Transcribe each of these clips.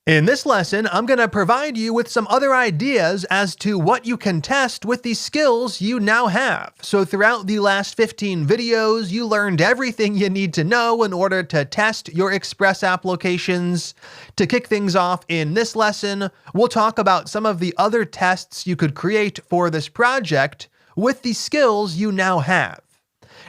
In this lesson, I'm going to provide you with some other ideas as to what you can test with the skills you now have. So throughout the last 15 videos, you learned everything you need to know in order to test your Express applications. To kick things off in this lesson, we'll talk about some of the other tests you could create for this project with the skills you now have.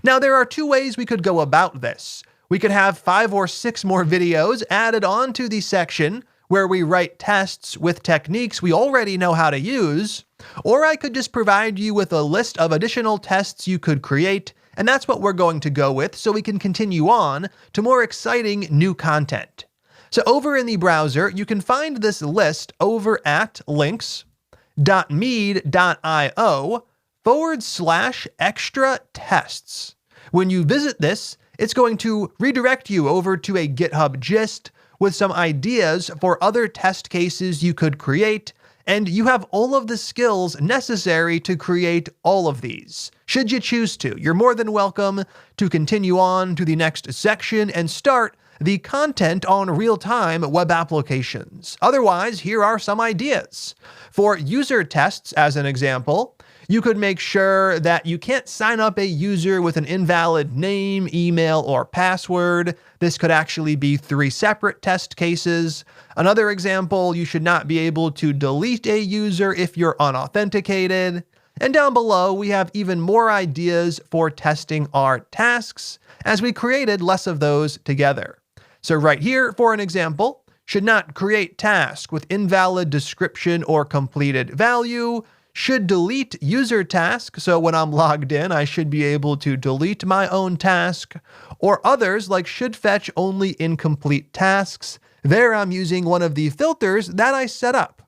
Now, there are two ways we could go about this. We could have 5 or 6 more videos added onto the section where we write tests with techniques we already know how to use, or I could just provide you with a list of additional tests you could create, and that's what we're going to go with so we can continue on to more exciting new content. So over in the browser, you can find this list over at links.mead.io/extra tests. When you visit this, it's going to redirect you over to a GitHub gist with some ideas for other test cases you could create, and you have all of the skills necessary to create all of these. Should you choose to, you're more than welcome to continue on to the next section and start the content on real-time web applications. Otherwise, here are some ideas. For user tests, as an example, you could make sure that you can't sign up a user with an invalid name, email, or password. This could actually be 3 separate test cases. Another example, you should not be able to delete a user if you're unauthenticated. And down below, we have even more ideas for testing our tasks, as we created less of those together. So right here, for an example, should not create task with invalid description or completed value. Should delete user task, so when I'm logged in, I should be able to delete my own task, or others like should fetch only incomplete tasks. There I'm using one of the filters that I set up.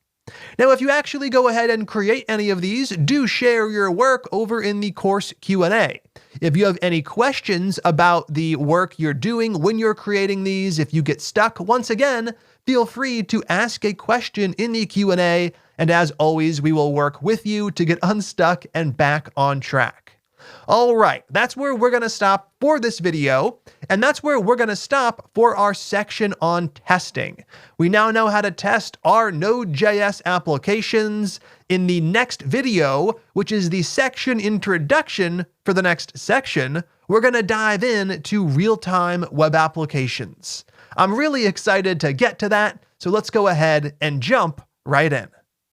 Now, if you actually go ahead and create any of these, do share your work over in the course Q&A. If you have any questions about the work you're doing when you're creating these, if you get stuck, once again, feel free to ask a question in the Q&A, and as always, we will work with you to get unstuck and back on track. All right, that's where we're going to stop for this video, and that's where we're going to stop for our section on testing. We now know how to test our Node.js applications. In the next video, which is the section introduction for the next section, we're going to dive in to real-time web applications. I'm really excited to get to that, so let's go ahead and jump right in.